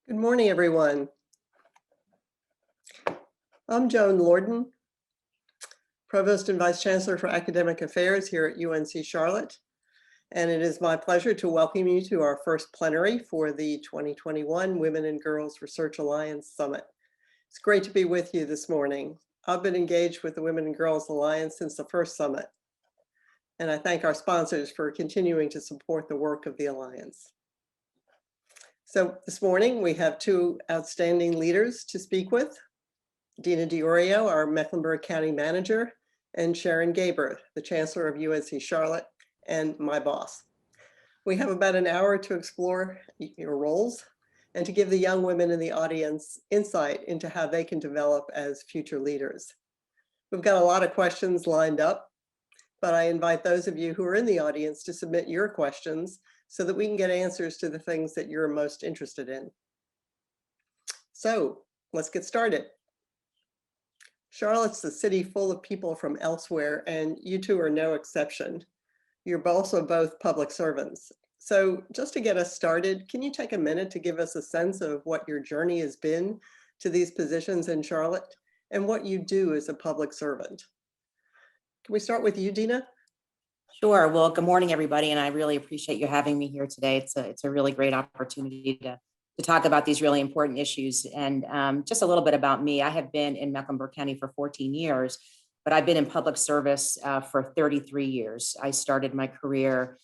Good morning, everyone. I'm Joan Lorden, Provost and Vice Chancellor for Academic Affairs here at UNC Charlotte. And it is my pleasure to welcome you to our first plenary for the 2021 Women and Girls Research Alliance Summit. It's great to be with you this morning. I've been engaged with the Women and Girls Alliance since the first summit. And I thank our sponsors for continuing to support the work of the Alliance. So this morning we have two outstanding leaders to speak with, Dena Diorio, our Mecklenburg County Manager, and Sharon Gaber, the Chancellor of UNC Charlotte and my boss. We have about an hour to explore your roles and to give the young women in the audience insight into how they can develop as future leaders. We've got a lot of questions lined up, but I invite those of you who are in the audience to submit your questions so that we can get answers to the things that you're most interested in. So let's get started. Charlotte's a city full of people from elsewhere, and you two are no exception. You're also both public servants. So just to get us started, can you take a minute to give us a sense of what your journey has been to these positions in Charlotte and what you do as a public servant? Can we start with you, Dena? Sure. Well, good morning, everybody, and I really appreciate you having me here today. It's a really great opportunity to talk about these really important issues. And just a little bit about me. I have been in Mecklenburg County for 14 years, but I've been in public service for 33 years. I started my career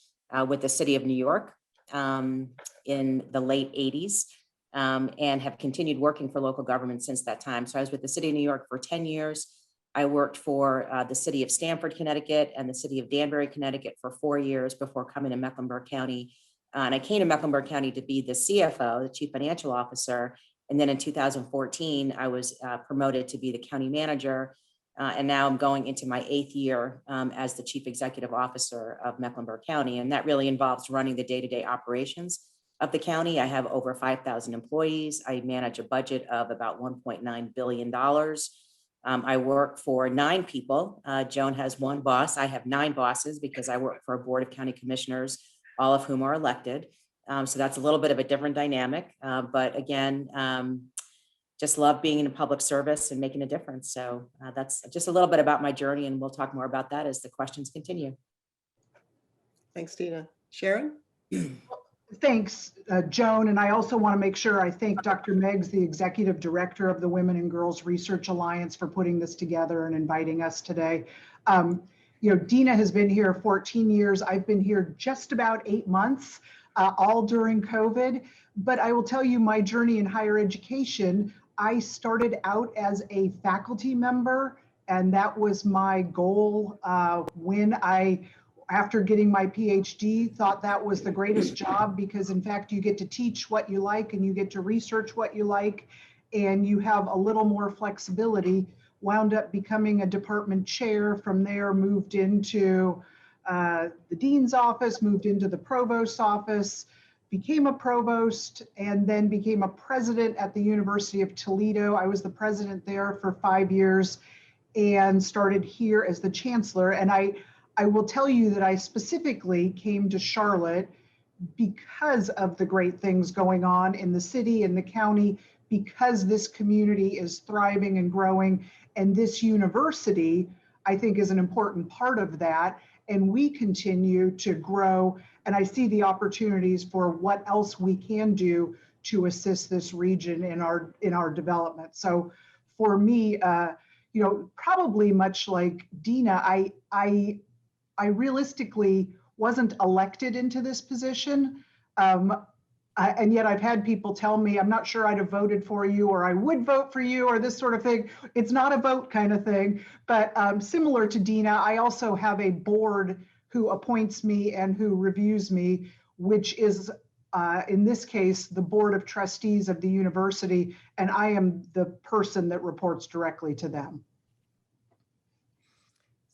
with the city of New York in the late 80s and have continued working for local government since that time. So I was with the city of New York for 10 years. I worked for the city of Stamford, Connecticut, and the city of Danbury, Connecticut for 4 years before coming to Mecklenburg County. And I came to Mecklenburg County to be the CFO, the Chief Financial Officer. And then in 2014, I was promoted to be the county manager. And now I'm going into my 8th year as the Chief Executive Officer of Mecklenburg County. And that really involves running the day-to-day operations of the county. I have over 5,000 employees. I manage a budget of about $1.9 billion. I work for 9 people. Joan has 1 boss. I have 9 bosses because I work for a board of county commissioners, all of whom are elected. So that's a little bit of a different dynamic. But again, just love being in public service and making a difference. So that's just a little bit about my journey, and we'll talk more about that as the questions continue. Thanks, Dena. Sharon? Thanks, Joan. And I also want to make sure I thank Dr. Meggs, the Executive Director of the Women and Girls Research Alliance, for putting this together and inviting us today. Dena has been here 14 years. I've been here just about 8 months, all during COVID. But I will tell you my journey in higher education, I started out as a faculty member, and that was my goal when after getting my PhD, thought that was the greatest job because in fact, you get to teach what you like and you get to research what you like and you have a little more flexibility. Wound up becoming a department chair. From there, moved into the dean's office, moved into the provost's office, became a provost, and then became a president at the University of Toledo. I was the president there for 5 years and started here as the chancellor. And I will tell you that I specifically came to Charlotte because of the great things going on in the city and the county, because this community is thriving and growing. And this university, I think, is an important part of that. And we continue to grow. And I see the opportunities for what else we can do to assist this region in our development. So for me, probably much like Dena, I realistically wasn't elected into this position. And yet I've had people tell me, I'm not sure I'd have voted for you, or I would vote for you, or this sort of thing. It's not a vote kind of thing. But similar to Dena, I also have a board who appoints me and who reviews me, which is, in this case, the Board of Trustees of the university. And I am the person that reports directly to them.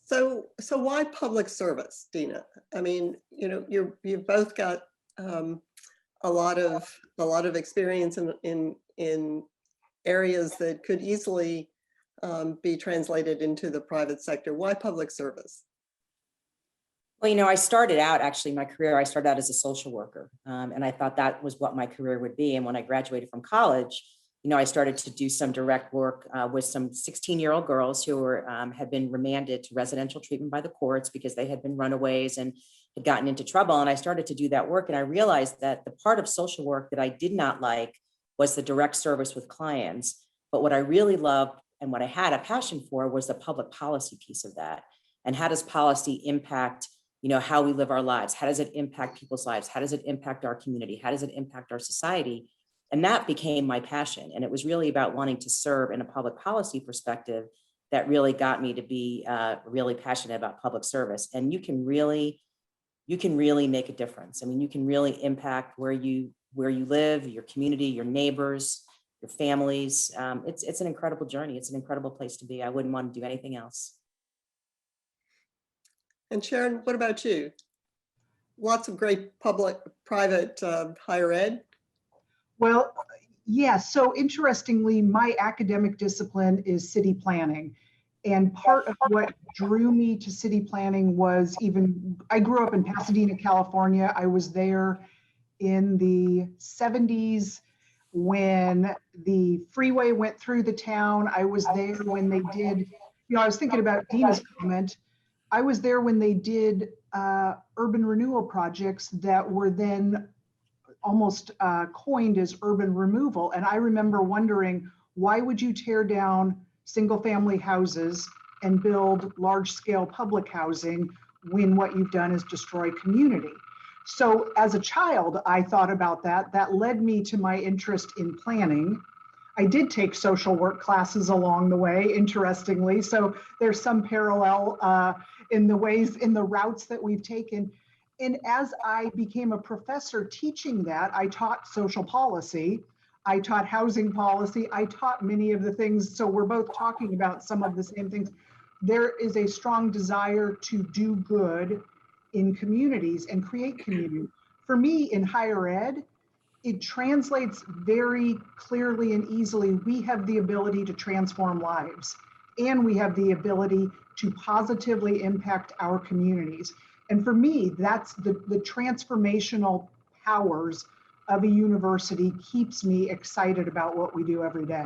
So why public service, Dena? I mean, you've both got a lot of experience in areas that could easily be translated into the private sector. Why public service? Well, I started out actually my career, I started out as a social worker. And I thought that was what my career would be. And when I graduated from college, I started to do some direct work with some 16-year-old girls who had been remanded to residential treatment by the courts because they had been runaways and had gotten into trouble. And I started to do that work. And I realized that the part of social work that I did not like was the direct service with clients. But what I really loved and what I had a passion for was the public policy piece of that. And how does policy impact how we live our lives? How does it impact people's lives? How does it impact our community? How does it impact our society? And that became my passion. And it was really about wanting to serve in a public policy perspective that really got me to be really passionate about public service. And you can really make a difference. I mean, you can really impact where you live, your community, your neighbors, your families. It's an incredible journey. It's an incredible place to be. I wouldn't want to do anything else. And Sharon, what about you? Lots of great private higher ed. Well, yes. So interestingly, my academic discipline is city planning. And part of what drew me to city planning was I grew up in Pasadena, California. I was there in the 70s when the freeway went through the town. I was there when they did, I was thinking about Dena's comment. I was there when they did urban renewal projects that were then almost coined as urban removal. And I remember wondering, why would you tear down single family houses and build large scale public housing when what you've done is destroy community? So as a child, I thought about that. That led me to my interest in planning. I did take social work classes along the way, interestingly. So there's some parallel in the routes that we've taken. And as I became a professor teaching that, I taught social policy, I taught housing policy, I taught many of the things. So we're both talking about some of the same things. There is a strong desire to do good in communities and create community. For me, in higher ed, it translates very clearly and easily. We have the ability to transform lives, and we have the ability to positively impact our communities. And for me, that's the transformational powers of a university keeps me excited about what we do every day.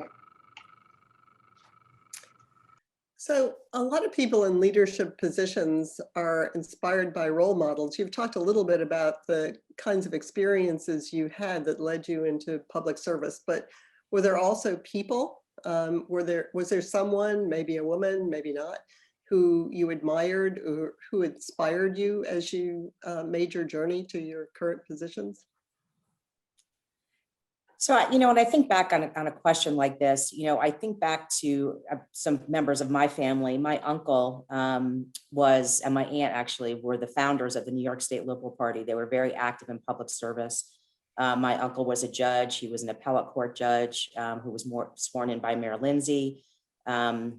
So a lot of people in leadership positions are inspired by role models. You've talked a little bit about the kinds of experiences you had that led you into public service, but were there also people? Was there someone, maybe a woman, maybe not, who you admired or who inspired you as you made your journey to your current positions? So, when I think back on a question like this, I think back to some members of my family. My uncle and my aunt actually were the founders of the New York State Liberal Party. They were very active in public service. My uncle was a judge. He was an appellate court judge who was sworn in by Mayor Lindsay, or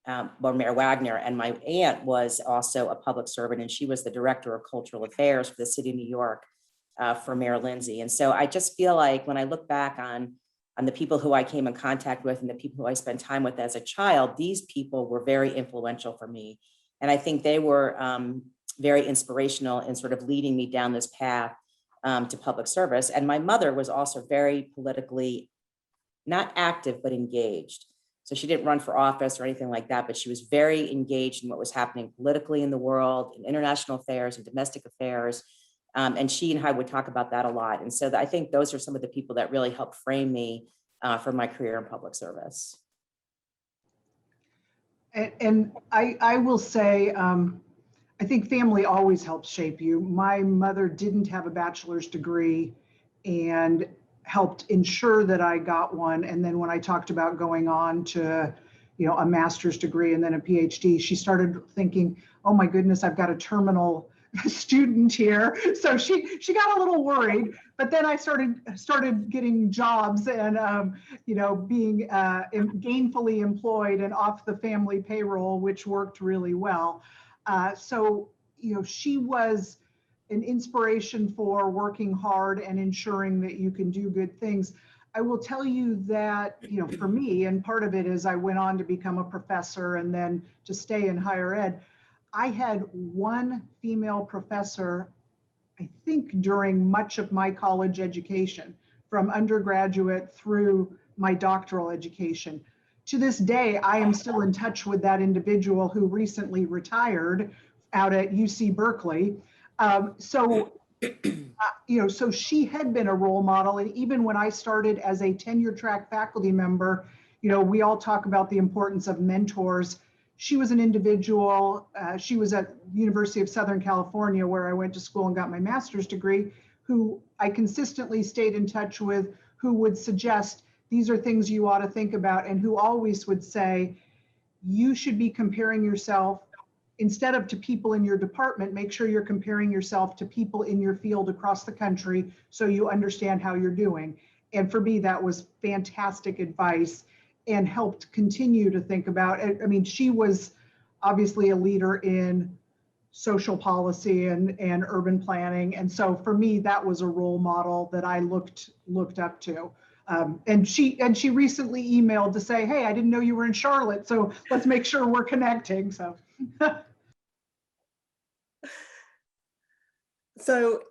Mayor Wagner. And my aunt was also a public servant, and she was the director of cultural affairs for the city of New York. For Mayor Lindsay. And so I just feel like when I look back on the people who I came in contact with and the people who I spent time with as a child, these people were very influential for me. And I think they were very inspirational in sort of leading me down this path to public service. And my mother was also very politically, not active, but engaged. So she didn't run for office or anything like that, but she was very engaged in what was happening politically in the world, in international affairs and domestic affairs. And she and I would talk about that a lot. And so I think those are some of the people that really helped frame me for my career in public service. And I will say, I think family always helps shape you. My mother didn't have a bachelor's degree and helped ensure that I got one. And then when I talked about going on to, a master's degree and then a PhD, she started thinking, oh my goodness, I've got a terminal student here. So she got a little worried, but then I started getting jobs and being gainfully employed and off the family payroll, which worked really well. So she was an inspiration for working hard and ensuring that you can do good things. I will tell you that for me, and part of it is I went on to become a professor and then to stay in higher ed. I had one female professor, I think during much of my college education, from undergraduate through my doctoral education. To this day, I am still in touch with that individual who recently retired out at UC Berkeley. So she had been a role model. And even when I started as a tenure track faculty member, we all talk about the importance of mentors. She was an individual, she was at University of Southern California, where I went to school and got my master's degree, who I consistently stayed in touch with, who would suggest these are things you ought to think about, and who always would say, you should be comparing yourself, instead of to people in your department, make sure you're comparing yourself to people in your field across the country so you understand how you're doing. And for me, that was fantastic advice and helped continue to think about it. I mean, she was obviously a leader in social policy and urban planning. And so for me, that was a role model that I looked up to. And she recently emailed to say, hey, I didn't know you were in Charlotte, so let's make sure we're connecting. So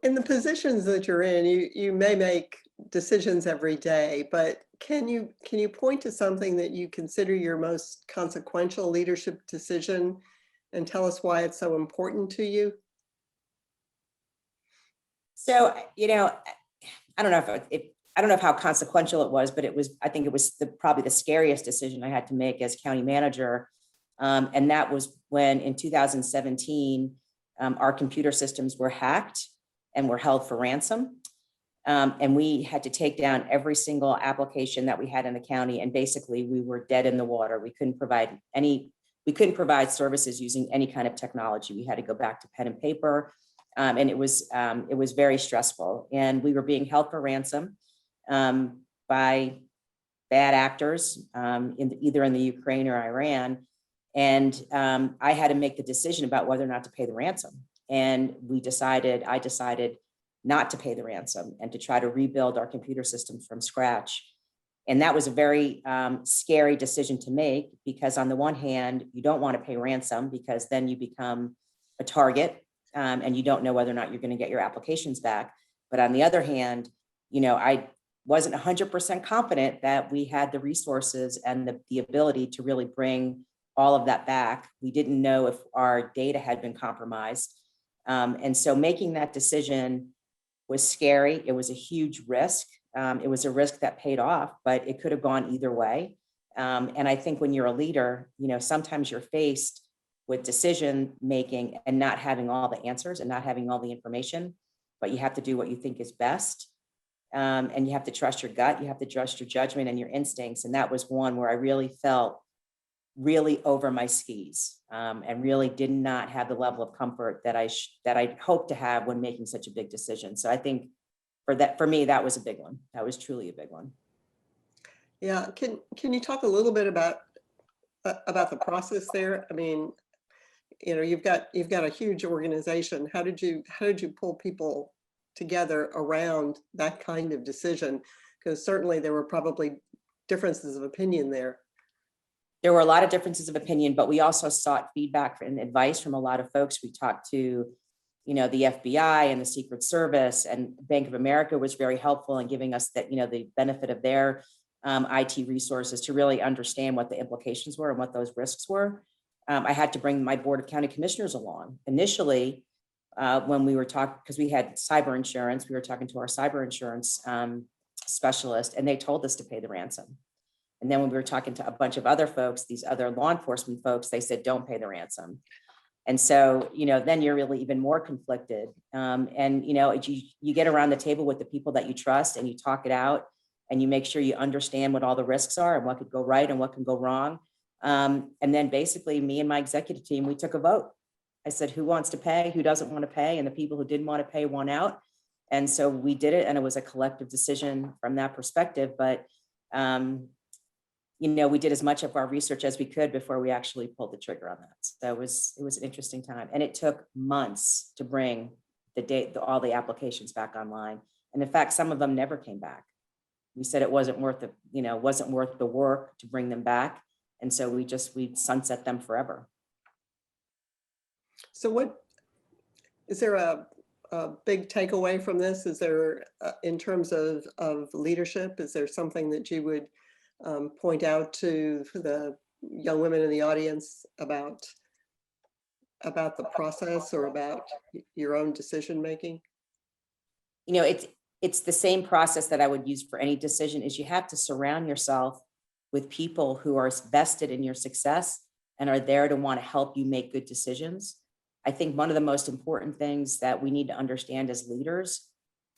in the positions that you're in, you may make decisions every day, but can you point to something that you consider your most consequential leadership decision and tell us why it's so important to you? So, I don't know how consequential it was, but I think it was probably the scariest decision I had to make as county manager. And that was when in 2017, our computer systems were hacked and were held for ransom. And we had to take down every single application that we had in the county. And basically we were dead in the water. We couldn't provide services using any kind of technology. We had to go back to pen and paper. And it was very stressful. And we were being held for ransom by bad actors either in the Ukraine or Iran. And I had to make the decision about whether or not to pay the ransom. And I decided not to pay the ransom and to try to rebuild our computer systems from scratch. And that was a very scary decision to make, because on the one hand, you don't want to pay ransom because then you become a target and you don't know whether or not you're going to get your applications back. But on the other hand, I wasn't 100% confident that we had the resources and the ability to really bring all of that back. We didn't know if our data had been compromised. And so making that decision was scary. It was a huge risk. It was a risk that paid off, but it could have gone either way. And I think when you're a leader, sometimes you're faced with decision making and not having all the answers and not having all the information, but you have to do what you think is best. And you have to trust your gut. You have to trust your judgment and your instincts. And that was one where I really felt really over my skis and really did not have the level of comfort that I hoped to have when making such a big decision. So I think for me, that was a big one. That was truly a big one. Yeah, can you talk a little bit about the process there? I mean, you've got a huge organization. How did you pull people together around that kind of decision? Because certainly there were probably differences of opinion there. There were a lot of differences of opinion, but we also sought feedback and advice from a lot of folks. We talked to, the FBI and the Secret Service, and Bank of America was very helpful in giving us that, the benefit of their IT resources to really understand what the implications were and what those risks were. I had to bring my board of county commissioners along. Initially, when we were talking, because we had cyber insurance, we were talking to our cyber insurance specialist, and they told us to pay the ransom. And then when we were talking to a bunch of other folks, these other law enforcement folks, they said, don't pay the ransom. And so, then you're really even more conflicted. And, you get around the table with the people that you trust and you talk it out and you make sure you understand what all the risks are and what could go right and what can go wrong. And then basically me and my executive team, we took a vote. I said, who wants to pay? Who doesn't want to pay? And the people who didn't want to pay won out. And so we did it. And it was a collective decision from that perspective. But we did as much of our research as we could before we actually pulled the trigger on that. So it was an interesting time, and it took months to bring all the applications back online. And in fact, some of them never came back. We said it wasn't worth the work to bring them back, and so we sunset them forever. So what, is there a big takeaway from this? Is there, in terms of leadership, is there something that you would point out to the young women in the audience about the process or about your own decision making? You know, it's the same process that I would use for any decision. Is you have to surround yourself with people who are vested in your success and are there to want to help you make good decisions. I think one of the most important things that we need to understand as leaders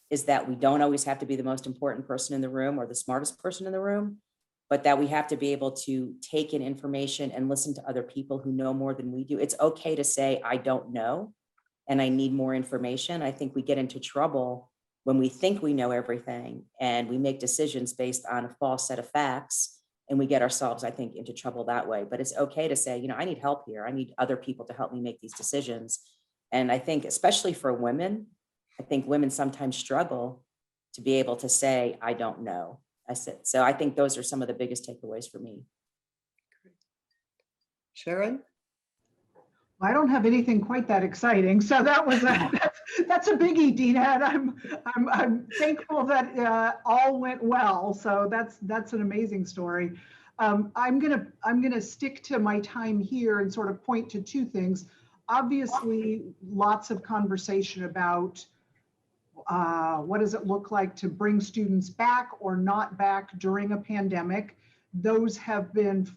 is that we don't always have to be the most important person in the room or the smartest person in the room, but that we have to be able to take in information and listen to other people who know more than we do. It's okay to say, I don't know, and I need more information. I think we get into trouble when we think we know everything and we make decisions based on a false set of facts, and we get ourselves, I think, into trouble that way. But it's okay to say, you know, I need help here. I need other people to help me make these decisions. And I think, especially for women, I think women sometimes struggle to be able to say, I don't know. So I think those are some of the biggest takeaways for me. Sharon? I don't have anything quite that exciting, so that was that's a biggie, Dena, and I'm thankful that all went well. So that's an amazing story. I'm gonna stick to my time here and sort of point to two things. Obviously, lots of conversation about what does it look like to bring students back or not back during a pandemic. Those have been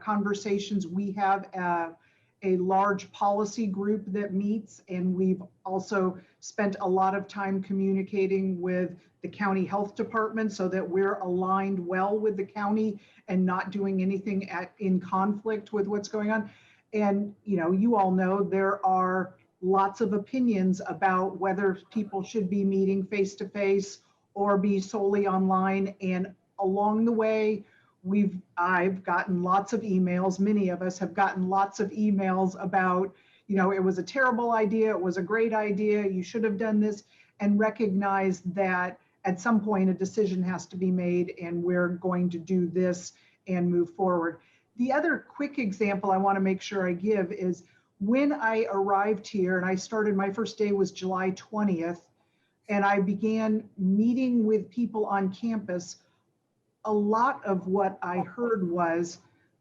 conversations we have. A large policy group that meets, and we've also spent a lot of time communicating with the county health department so that we're aligned well with the county and not doing anything in conflict with what's going on. And you know, you all know there are lots of opinions about whether people should be meeting face to face or be solely online. And along the way, I've gotten lots of emails. Many of us have gotten lots of emails about, you know, it was a terrible idea. It was a great idea. You should have done this, and recognize that at some point a decision has to be made, and we're going to do this and move forward. The other quick example I want to make sure I give is when I arrived here, and I started, my first day was July 20th, and I began meeting with people on campus. A lot of what I heard was,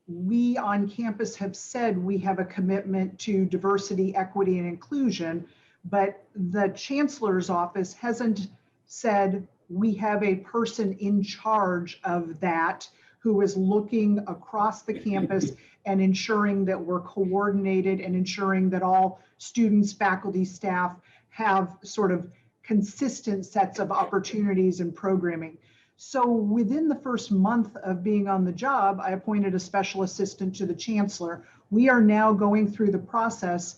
we on campus have said we have a commitment to diversity, equity, and inclusion, but the chancellor's office hasn't said we have a person in charge of that who is looking across the campus and ensuring that we're coordinated and ensuring that all students, faculty, staff have sort of consistent sets of opportunities and programming. So within the first month of being on the job, I appointed a special assistant to the chancellor. We are now going through the process,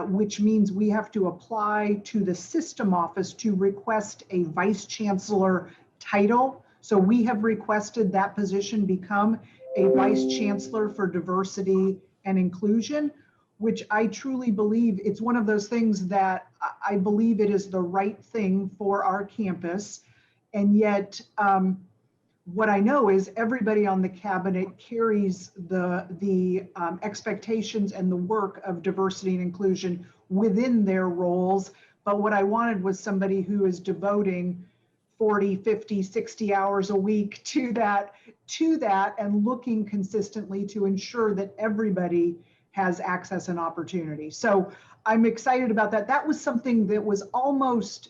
which means we have to apply to the system office to request a vice chancellor title. So we have requested that position become a vice chancellor for diversity and inclusion, which I truly believe it's one of those things that I believe it is the right thing for our campus. And yet, what I know is everybody on the cabinet carries the expectations and the work of diversity and inclusion within their roles. But what I wanted was somebody who is devoting 40, 50, 60 hours a week to that and looking consistently to ensure that everybody has access and opportunity. So I'm excited about that. That was something that was almost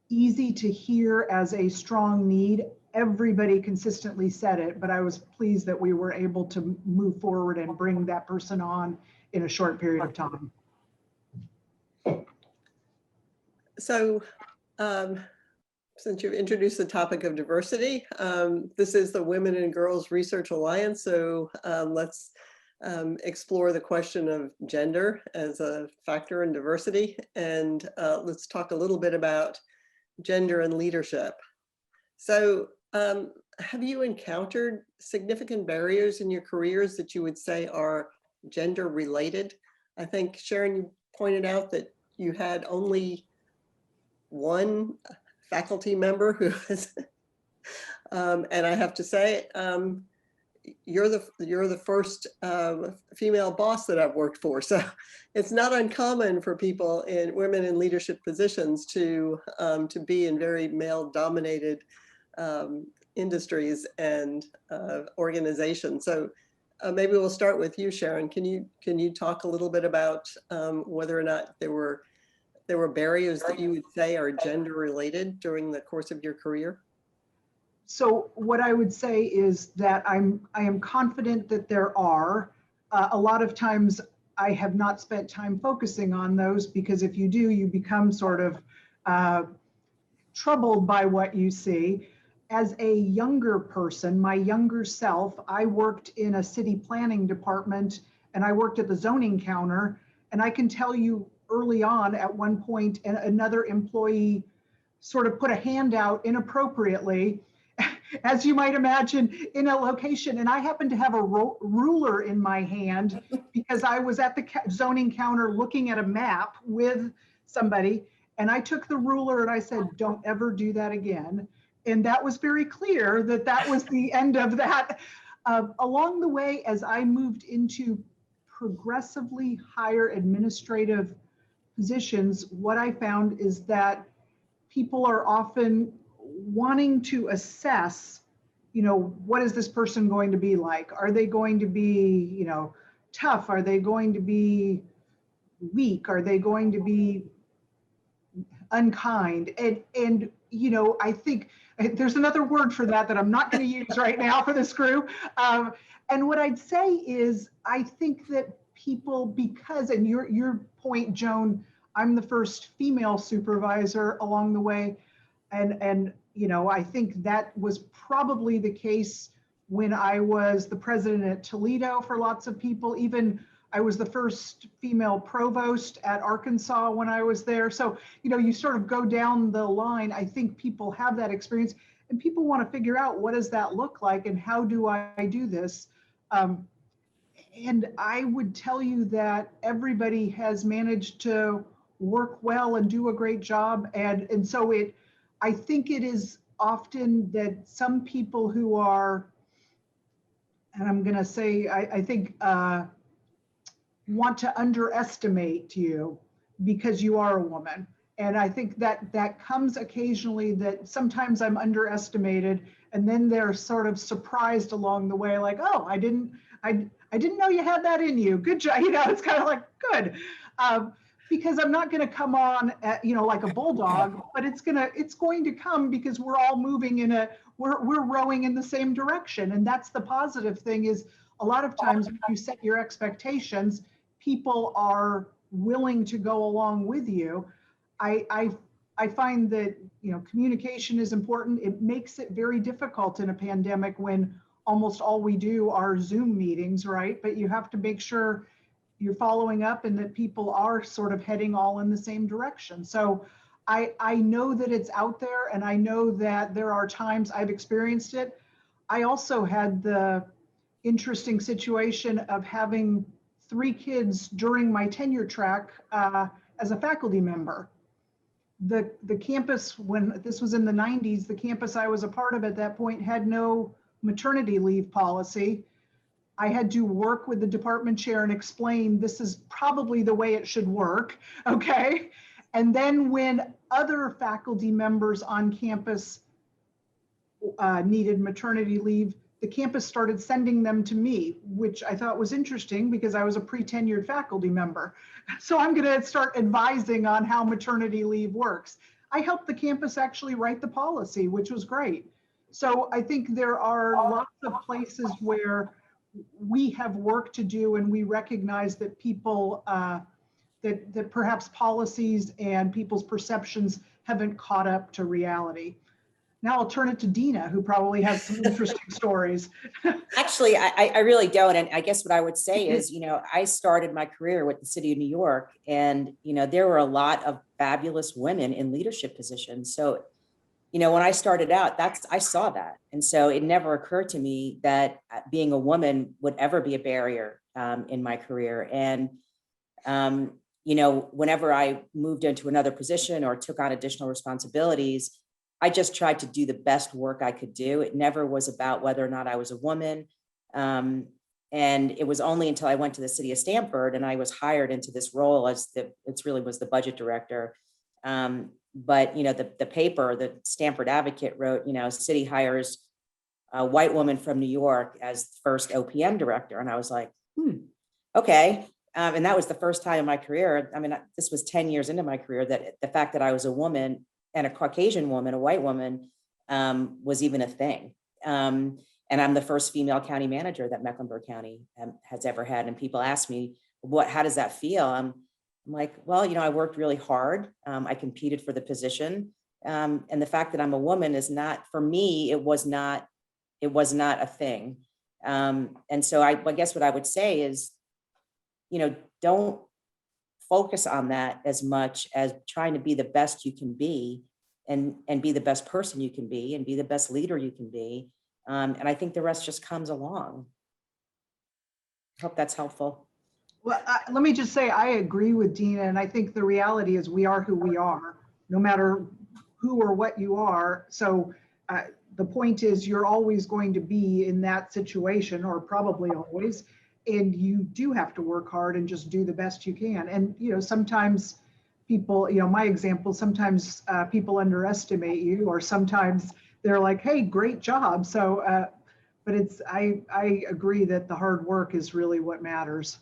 easy to hear as a strong need. Everybody consistently said it, but I was pleased that we were able to move forward and bring that person on in a short period of time. So since you've introduced the topic of diversity, this is the Women and Girls Research Alliance. So let's explore the question of gender as a factor in diversity. And let's talk a little bit about gender and leadership. So have you encountered significant barriers in your careers that you would say are gender related? I think, Sharon, you pointed out that you had only one faculty member who was, and I have to say, you're the first female boss that I've worked for. So it's not uncommon for women in leadership positions to be in very male dominated industries and organizations. So maybe we'll start with you, Sharon. Can you talk a little bit about whether or not there were barriers that you would say are gender related during the course of your career? So what I would say is that I am confident that there are. A lot of times I have not spent time focusing on those, because if you do, you become sort of troubled by what you see. As a younger person, my younger self, I worked in a city planning department and I worked at the zoning counter. And I can tell you early on, at one point, another employee sort of put a hand out inappropriately, as you might imagine, in a location. And I happened to have a ruler in my hand because I was at the zoning counter looking at a map with somebody. And I took the ruler and I said, don't ever do that again. And that was very clear that that was the end of that. Along the way, as I moved into progressively higher administrative positions, what I found is that people are often wanting to assess, what is this person going to be like? Are they going to be, tough? Are they going to be weak? Are they going to be unkind? And I think there's another word for that I'm not going to use right now for this group. And what I'd say is, I think that people, because, and your point, Joan, I'm the first female supervisor along the way. And I think that was probably the case when I was the president at Toledo for lots of people. Even I was the first female provost at Arkansas when I was there. So, you sort of go down the line. I think people have that experience and people want to figure out, what does that look like and how do I do this? And I would tell you that everybody has managed to work well and do a great job. And so I think it is often that some people who are, and I'm going to say, I think, want to underestimate you because you are a woman. And I think that comes occasionally, that sometimes I'm underestimated and then they're sort of surprised along the way, like, oh, I didn't know you had that in you. Good job. It's kind of like, good. Because I'm not going to come on at, like a bulldog, but it's going to come because we're all moving we're rowing in the same direction. And that's the positive thing, is a lot of times when you set your expectations, people are willing to go along with you. I find that, communication is important. It makes it very difficult in a pandemic when almost all we do are Zoom meetings, right? But you have to make sure you're following up and that people are sort of heading all in the same direction. So I know that it's out there, and I know that there are times I've experienced it. I also had the interesting situation of having 3 kids during my tenure track as a faculty member. The campus, when this was in the 90s, the campus I was a part of at that point had no maternity leave policy. I had to work with the department chair and explain, this is probably the way it should work, okay? And then when other faculty members on campus needed maternity leave, the campus started sending them to me, which I thought was interesting because I was a pre-tenured faculty member. So I'm going to start advising on how maternity leave works. I helped the campus actually write the policy, which was great. So I think there are lots of places where we have work to do, and we recognize that people, that perhaps policies and people's perceptions haven't caught up to reality. Now I'll turn it to Dena, who probably has some interesting stories. Actually, I really don't. And I guess what I would say is, I started my career with the city of New York, and, there were a lot of fabulous women in leadership positions. So, when I started out, I saw that. And so it never occurred to me that being a woman would ever be a barrier in my career. And, whenever I moved into another position or took on additional responsibilities, I just tried to do the best work I could do. It never was about whether or not I was a woman. And it was only until I went to the city of Stamford and I was hired into this role as it really was the budget director. But, the paper, the Stamford Advocate wrote, city hires a white woman from New York as first OPM director. And I was like, okay. And that was the first time in my career. I mean, this was 10 years into my career that the fact that I was a woman and a Caucasian woman, a white woman, was even a thing. And I'm the first female county manager that Mecklenburg County has ever had. And people ask me, how does that feel? I'm like, well, I worked really hard. I competed for the position. And the fact that I'm a woman is not, for me, it was not a thing. And so I guess what I would say is, don't focus on that as much as trying to be the best you can be and be the best person you can be and be the best leader you can be. And I think the rest just comes along. I hope that's helpful. Well, let me just say, I agree with Dena, and I think the reality is we are who we are, no matter who or what you are. So the point is you're always going to be in that situation, or probably always, and you do have to work hard and just do the best you can. And, sometimes people, my example, sometimes people underestimate you, or sometimes they're like, hey, great job. So, but I agree that the hard work is really what matters.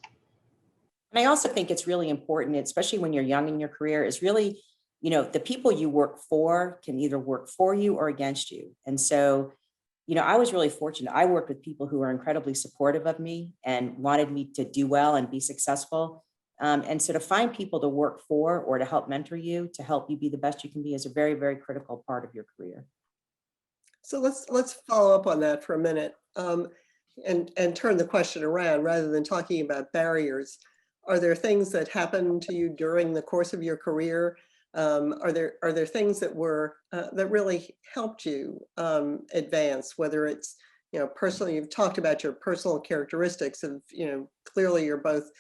And I also think it's really important, especially when you're young in your career, is really, the people you work for can either work for you or against you. And so, I was really fortunate. I worked with people who were incredibly supportive of me and wanted me to do well and be successful. And so to find people to work for or to help mentor you, to help you be the best you can be, is a very, very critical part of your career. So let's follow up on that for a minute, and turn the question around. Rather than talking about barriers, are there things that happened to you during the course of your career? Are there things that were that really helped you advance? Whether it's personally, you've talked about your personal characteristics of clearly you're both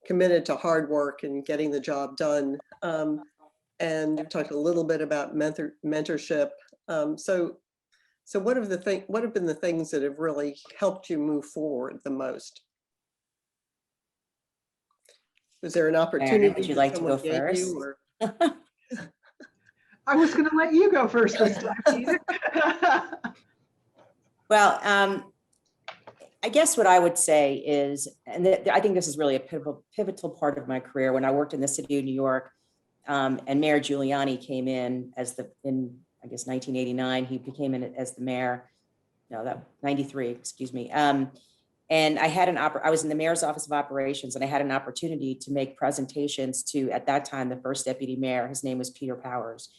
committed to hard work and getting the job done, and you've talked a little bit about mentorship. So what have been the things that have really helped you move forward the most? Was there an opportunity? Would you like to go first? I was going to let you go first this time. Well, I guess what I would say is, and I think this is really a pivotal part of my career, when I worked in the city of New York, and Mayor Giuliani came in in I guess 1989, he became in as the mayor. No, that 93, excuse me. And I had I was in the mayor's office of operations, and I had an opportunity to make presentations to, at that time, the first deputy mayor. His name was Peter Powers.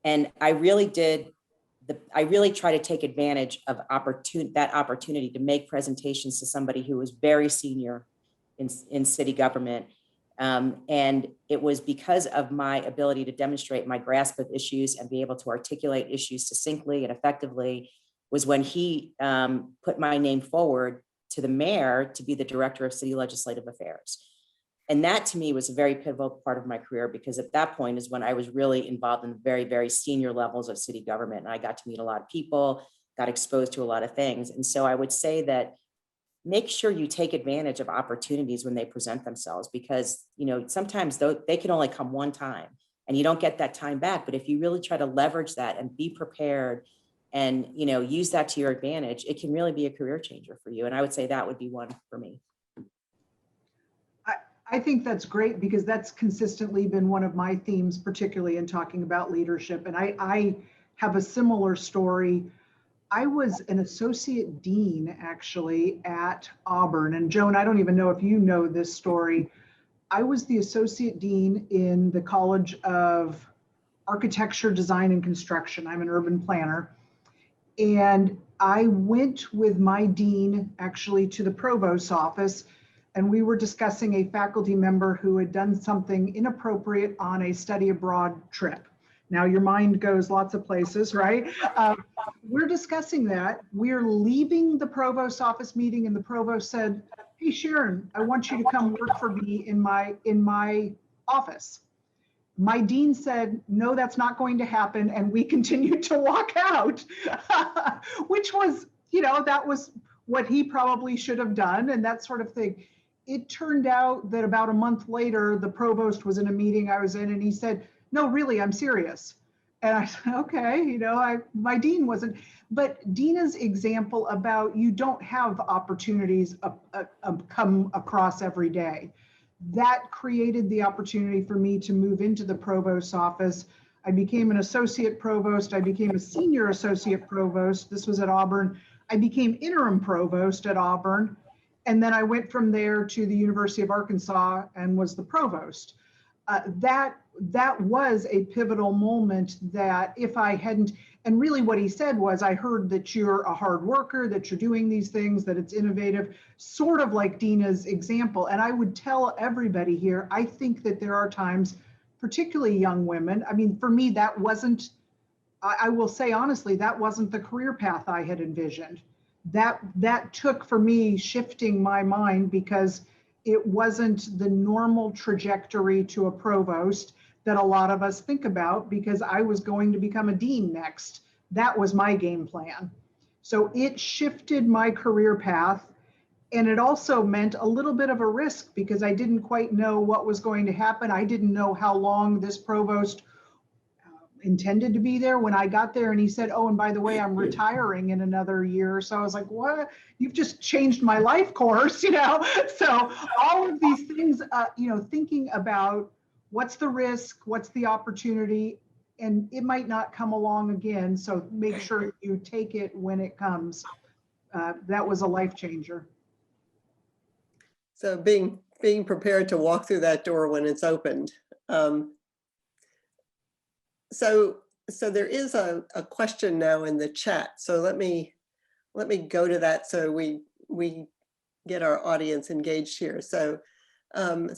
And I really tried to take advantage of that opportunity to make presentations to somebody who was very senior in city government. And it was because of my ability to demonstrate my grasp of issues and be able to articulate issues succinctly and effectively, was when he put my name forward to the mayor to be the director of city legislative affairs. And that to me was a very pivotal part of my career, because at that point is when I was really involved in the very, very senior levels of city government. And I got to meet a lot of people, got exposed to a lot of things. And so I would say that make sure you take advantage of opportunities when they present themselves, because, sometimes they can only come one time and you don't get that time back. But if you really try to leverage that and be prepared and, use that to your advantage, it can really be a career changer for you. And I would say that would be one for me. I think that's great, because that's consistently been one of my themes, particularly in talking about leadership. And I have a similar story. I was an associate dean actually at Auburn. And Joan, I don't even know if you know this story. I was the associate dean in the College of Architecture, Design, and Construction. I'm an urban planner. And I went with my dean actually to the provost's office, and we were discussing a faculty member who had done something inappropriate on a study abroad trip. Now your mind goes lots of places, right? We're discussing that. We're leaving the provost's office meeting, and the provost said, "Hey, Sharon, I want you to come work for me in my office." My dean said, "No, that's not going to happen." And we continued to walk out, which was, that was what he probably should have done and that sort of thing. It turned out that about a month later, the provost was in a meeting I was in and he said, no, really, I'm serious. And I said, okay, you know, my dean wasn't, but Dena's example about you don't have opportunities come across every day. That created the opportunity for me to move into the provost's office. I became an associate provost. I became a senior associate provost. This was at Auburn. I became interim provost at Auburn. And then I went from there to the University of Arkansas and was the provost. That was a pivotal moment that if I hadn't, and really what he said was, I heard that you're a hard worker, that you're doing these things, that it's innovative, sort of like Dena's example. And I would tell everybody here, I think that there are times, particularly young women, I mean, for me, that wasn't, I will say honestly, that wasn't the career path I had envisioned. That took for me shifting my mind because it wasn't the normal trajectory to a provost that a lot of us think about, because I was going to become a dean next. That was my game plan. So it shifted my career path. And it also meant a little bit of a risk because I didn't quite know what was going to happen. I didn't know how long this provost intended to be there when I got there. And he said, oh, and by the way, I'm retiring in another year. So I was like, what? You've just changed my life course, you know? So all of these things, you know, thinking about what's the risk, what's the opportunity, and it might not come along again. So make sure you take it when it comes. That was a life changer. So being prepared to walk through that door when it's opened. So there is a question now in the chat. So let me go to that so we get our audience engaged here. So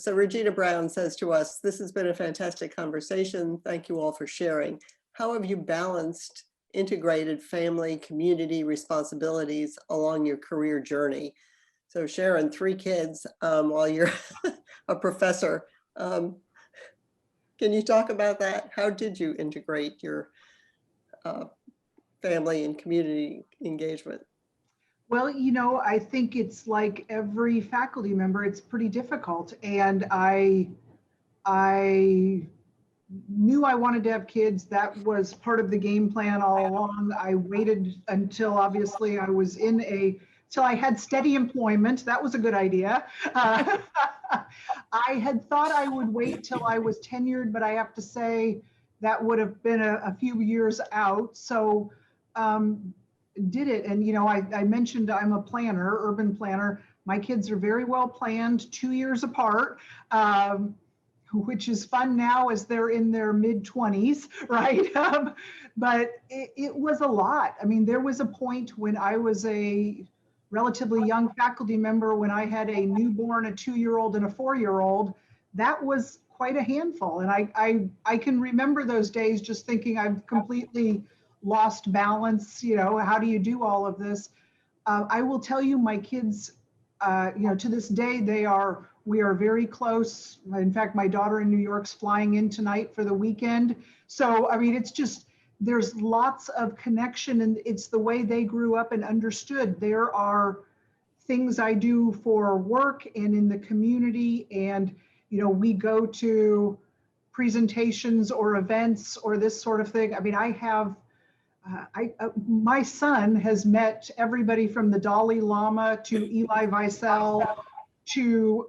Regina Brown says to us, this has been a fantastic conversation. Thank you all for sharing. How have you balanced integrated family, community responsibilities along your career journey? So Sharon, 3 kids while you're a professor. Can you talk about that? How did you integrate your family and community engagement? Well, you know, I think it's like every faculty member, it's pretty difficult. And I knew I wanted to have kids. That was part of the game plan all along. I waited until obviously I was till I had steady employment. That was a good idea. I had thought I would wait till I was tenured, but I have to say that would have been a few years out. So did it. And, you know, I mentioned I'm a planner, urban planner. My kids are very well planned, 2 years apart, which is fun now as they're in their mid-20s, right? But it was a lot. I mean, there was a point when I was a relatively young faculty member when I had a newborn, a 2-year-old and a 4-year-old. That was quite a handful. And I can remember those days just thinking I've completely lost balance. You know, how do you do all of this? I will tell you, my kids, you know, to this day, we are very close. In fact, my daughter in New York's flying in tonight for the weekend. So, I mean, it's just, there's lots of connection, and it's the way they grew up and understood. There are things I do for work and in the community, and, you know, we go to presentations or events or this sort of thing. I mean, I have, my son has met everybody from the Dalai Lama to Eli Wiesel to,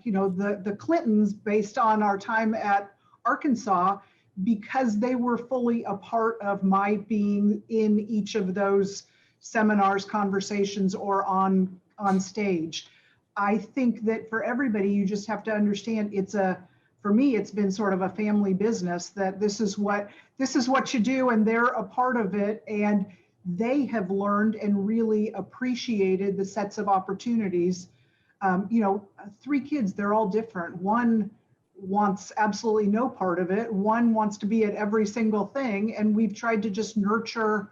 you know, the Clintons based on our time at Arkansas, because they were fully a part of my being in each of those seminars, conversations, or on stage. I think that for everybody, you just have to understand for me, it's been sort of a family business, that this is what you do, and they're a part of it, and they have learned and really appreciated the sets of opportunities. You know, 3 kids, they're all different. One wants absolutely no part of it. One wants to be at every single thing, and we've tried to just nurture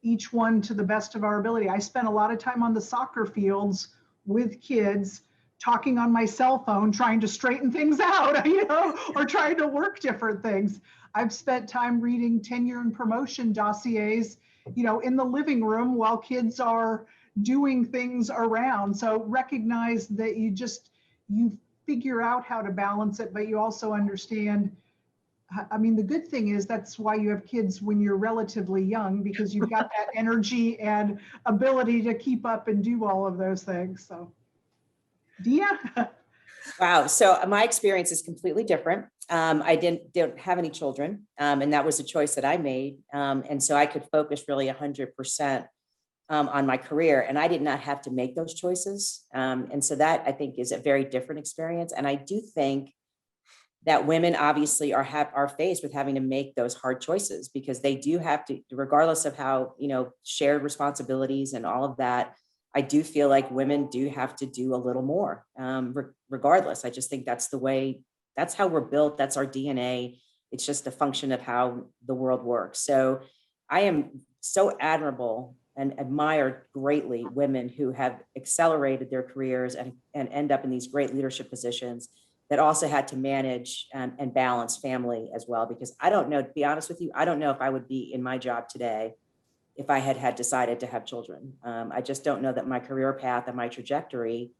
each one to the best of our ability. I spent a lot of time on the soccer fields with kids, talking on my cell phone, trying to straighten things out, you know, or trying to work different things. I've spent time reading tenure and promotion dossiers, you know, in the living room while kids are, doing things around. So recognize that you figure out how to balance it, but you also understand. I mean, the good thing is that's why you have kids when you're relatively young, because you've got that energy and ability to keep up and do all of those things. So, Dena? Wow. So my experience is completely different. I don't have any children, and that was a choice that I made. And so I could focus really 100% on my career, and I did not have to make those choices. And so that, I think, is a very different experience. And I do think that women obviously are faced with having to make those hard choices, because they do have to, regardless of how, shared responsibilities and all of that. I do feel like women do have to do a little more, regardless. I just think that's the way, that's how we're built. That's our DNA. It's just a function of how the world works. So I am so admirable and admire greatly women who have accelerated their careers and end up in these great leadership positions that also had to manage and balance family as well. Because I don't know, to be honest with you, I don't know if I would be in my job today if I had decided to have children. I just don't know that my career path and my trajectory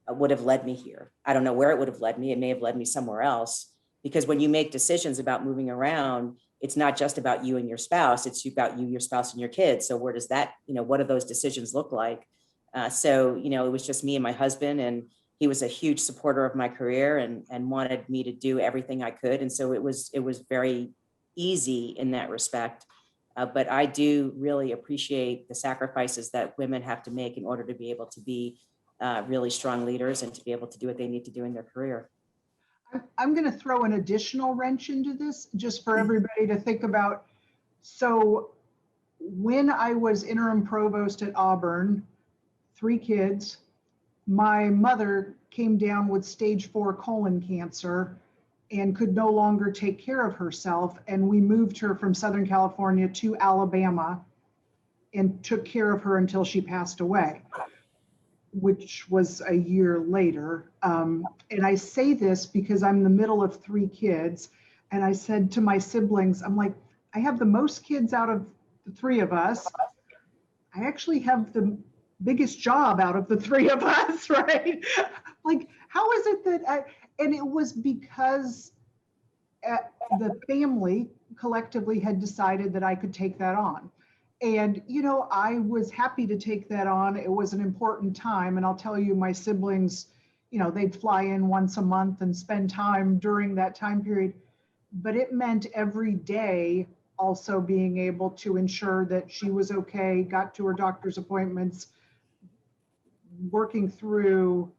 would have led me here. I don't know where it would have led me. It may have led me somewhere else, because when you make decisions about moving around, it's not just about you and your spouse, it's about you, your spouse, and your kids. So where does that, what do those decisions look like? So it was just me and my husband, and he was a huge supporter of my career and wanted me to do everything I could. And so it was very easy in that respect. But I do really appreciate the sacrifices that women have to make in order to be able to be really strong leaders and to be able to do what they need to do in their career. I'm going to throw an additional wrench into this just for everybody to think about. So when I was interim provost at Auburn, 3 kids, my mother came down with stage 4 colon cancer and could no longer take care of herself. And we moved her from Southern California to Alabama and took care of her until she passed away, which was a year later. And I say this because I'm the middle of 3 kids. And I said to my siblings, I'm like, I have the most kids out of the 3 of us. I actually have the biggest job out of the 3 of us, right? Like, how is it that and it was because the family collectively had decided that I could take that on. And, I was happy to take that on. It was an important time. And I'll tell you, my siblings, they'd fly in once a month and spend time during that time period. But it meant every day also being able to ensure that she was okay, got to her doctor's appointments, working through,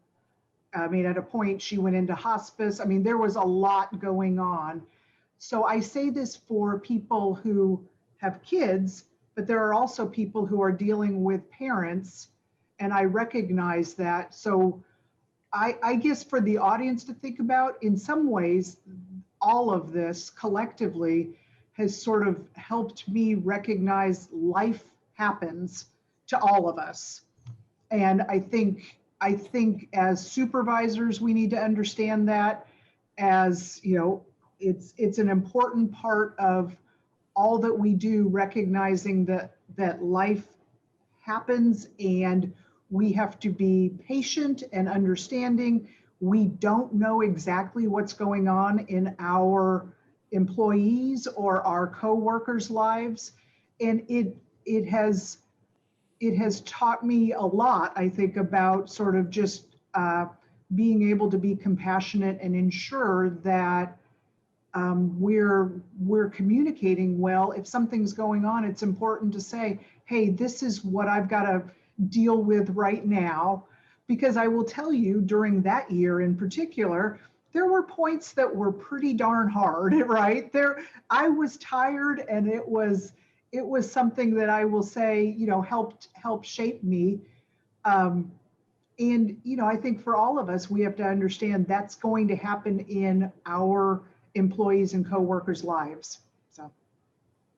at a point she went into hospice. There was a lot going on. So I say this for people who have kids, but there are also people who are dealing with parents, and I recognize that. So I guess for the audience to think about, in some ways, all of this collectively has sort of helped me recognize life happens to all of us. And I think as supervisors, we need to understand that, as it's an important part of all that we do, recognizing that life happens and we have to be patient and understanding. We don't know exactly what's going on in our employees or our co-workers' lives. And it has taught me a lot, I think, about sort of just being able to be compassionate and ensure that we're communicating well. If something's going on, it's important to say, hey, this is what I've got to deal with right now. Because I will tell you, during that year in particular, there were points that were pretty darn hard, right? I was tired, and it was something that I will say, helped shape me. And, I think for all of us, we have to understand that's going to happen in our employees and coworkers' lives. So,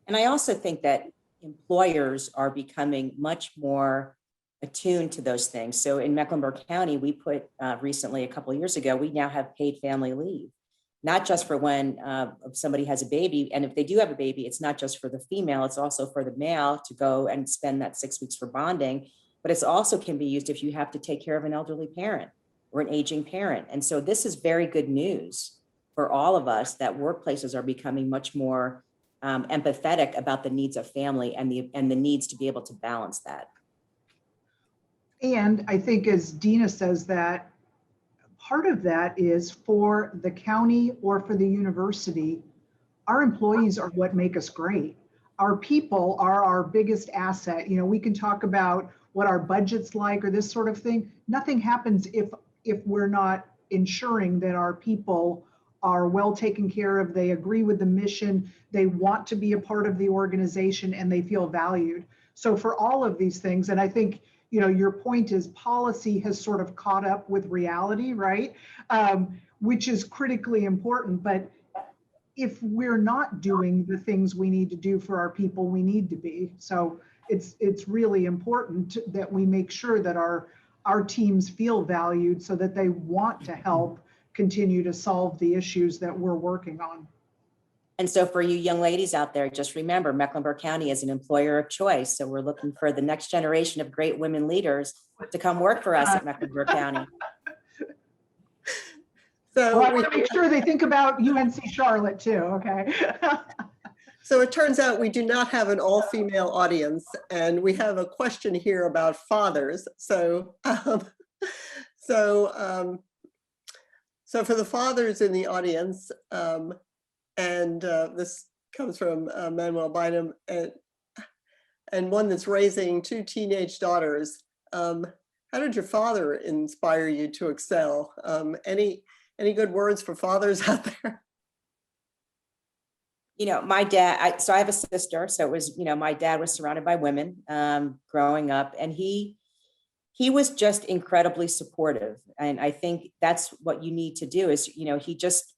and I also think that employers are becoming much more attuned to those things. So in Mecklenburg County, we put recently, a couple of years ago, we now have paid family leave, not just for when somebody has a baby. And if they do have a baby, it's not just for the female, it's also for the male to go and spend that 6 weeks for bonding. but it's also can be used if you have to take care of an elderly parent or an aging parent. And so this is very good news for all of us that workplaces are becoming much more empathetic about the needs of family and the needs to be able to balance that. And I think, as Dena says, that part of that is for the county or for the university, our employees are what make us great. Our people are our biggest asset. You know, we can talk about what our budget's like or this sort of thing. Nothing happens if we're not ensuring that our people are well taken care of, they agree with the mission, they want to be a part of the organization, and they feel valued. So for all of these things, and I think, you know, your point is policy has sort of caught up with reality, right? Which is critically important. But if we're not doing the things we need to do for our people, we need to be. So it's really important that we make sure that our teams feel valued so that they want to help continue to solve the issues that we're working on. And so for you young ladies out there, just remember Mecklenburg County is an employer of choice. So we're looking for the next generation of great women leaders to come work for us at Mecklenburg County. So well, I want to make sure they think about UNC Charlotte too, okay? So it turns out we do not have an all-female audience, and we have a question here about fathers. So so for the fathers in the audience, this comes from Manuel Bynum, and one that's raising 2 teenage daughters. How did your father inspire you to excel? Any good words for fathers out there? You know, my dad, so I have a sister. So it was, you know, my dad was surrounded by women growing up, and he was just incredibly supportive. And I think that's what you need to do is, you know, he just,